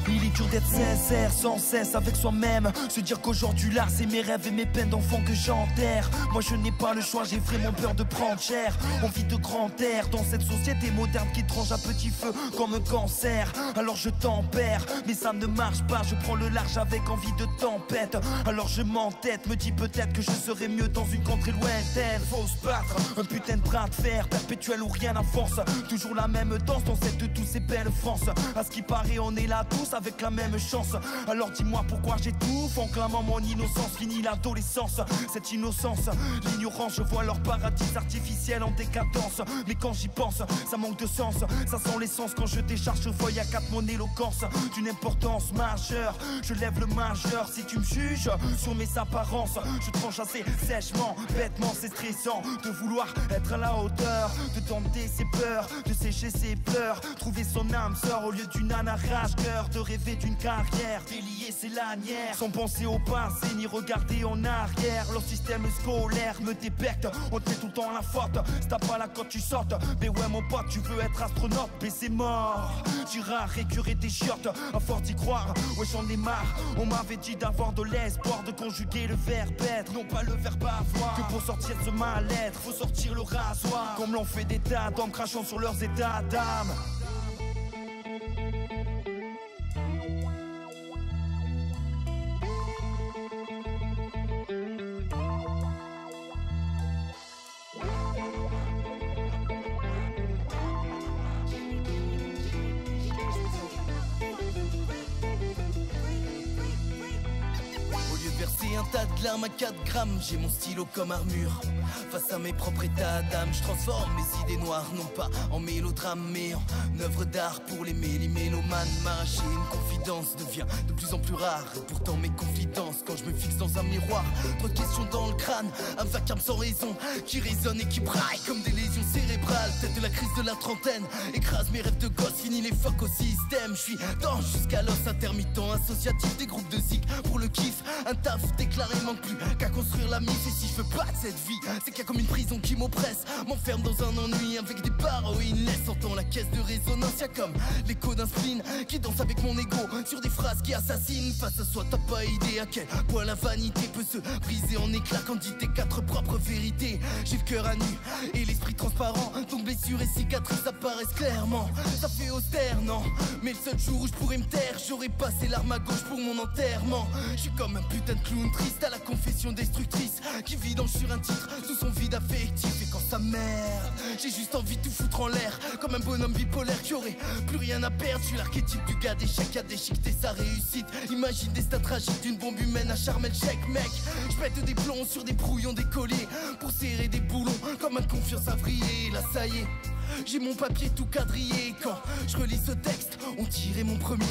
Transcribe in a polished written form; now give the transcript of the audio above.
Il est dur d'être sincère sans cesse avec soi-même. Se dire qu'aujourd'hui là c'est mes rêves et mes peines d'enfant que j'enterre. Moi je n'ai pas le choix, j'ai vraiment peur de prendre cher. On vit de grand air dans cette société moderne qui tranche à petit feu comme un cancer. Alors je tempère, mais ça ne marche pas. Je prends le large avec envie de tempête. Alors je m'entête, me dis peut-être que je serais mieux dans une contrée lointaine. Faut se battre, un putain de bras de fer, perpétuel ou rien à force. Toujours la même danse dans cette douce et belle France. À ce qui paraît on est là tous avec la même chance. Alors dis-moi pourquoi j'étouffe en clamant mon innocence. Fini l'adolescence, cette innocence, l'ignorance. Je vois leur paradis artificiel en décadence. Mais quand j'y pense, ça manque de sens. Ça sent l'essence quand je décharge ce feuille à 4 mon éloquence. D'une importance majeure, je lève le majeur. Si tu me juges sur mes apparences, je tranche assez sèchement, bêtement. C'est stressant de vouloir être à la hauteur, de tenter ses peurs, de sécher ses pleurs, trouver son âme sœur au lieu d'une âne à rage-cœur, de rêver d'une carrière, délier ses lanières, sans penser au passé ni regarder en arrière. Leur système scolaire me débecte, on te met tout le temps la faute. Si t'as pas la cote tu sautes, mais ouais mon pote tu veux être astronaute, mais c'est mort. J'irai récurer tes chiottes, à force d'y croire, ouais j'en ai marre. On m'avait dit d'avoir de l'espoir, de conjuguer le verbe être, non pas le verbe avoir. Que pour sortir de ce mal-être, faut sortir le rasoir. Comme l'ont fait des tas d'hommes crachant sur leurs états d'âme. Un tas de larmes à 4 grammes, j'ai mon stylo comme armure. Face à mes propres états d'âme, je transforme mes idées noires, non pas en mélodrame, mais en œuvre d'art pour les mélomanes. M'arracher une confidence devient de plus en plus rare. Et pourtant mes confidences, quand je me fixe dans un miroir, trop de questions dans le crâne, un vacarme sans raison qui résonne et qui braille comme des lésions cérébrales. Tête de la crise de la trentaine, écrase mes rêves de gosse, fini les fuck au système. Je suis dans jusqu'à l'os, intermittent, associatif, des groupes de zik pour le kiff, un taf déclaré, manque plus qu'à construire la mise. Et si je veux pas de cette vie, c'est qu'il y a comme une prison qui m'oppresse, m'enferme dans un ennui avec des barreaux et une laisse. Entend la caisse de résonance, y'a comme l'écho d'un spleen qui danse avec mon ego sur des phrases qui assassinent. Face à soi t'as pas idée à quel point la vanité peut se briser en éclats quand dit tes 4 propres vérités. J'ai le cœur à nu et l'esprit transparent, donc blessures et cicatrices apparaissent clairement. Ça fait austère, non, mais le seul jour où je pourrais me taire, j'aurais passé l'arme à gauche pour mon enterrement. Je suis comme un putain de clown triste à la confession destructrice qui vidange sur un titre tout son vide affectif. Et quand ça merde, j'ai juste envie de tout foutre en l'air comme un bonhomme bipolaire qui aurait plus rien à perdre. Je suis l'archétype du gars d'échec à déchiqueter sa réussite. Imagine des stats tragiques d'une bombe humaine à Sharm el Sheikh, mec. Je pète des plombs sur des brouillons décollés pour serrer des boulons comme un confiance avrier. Là ça y est, j'ai mon papier tout quadrillé. Quand je relis ce texte, on dirait mon premier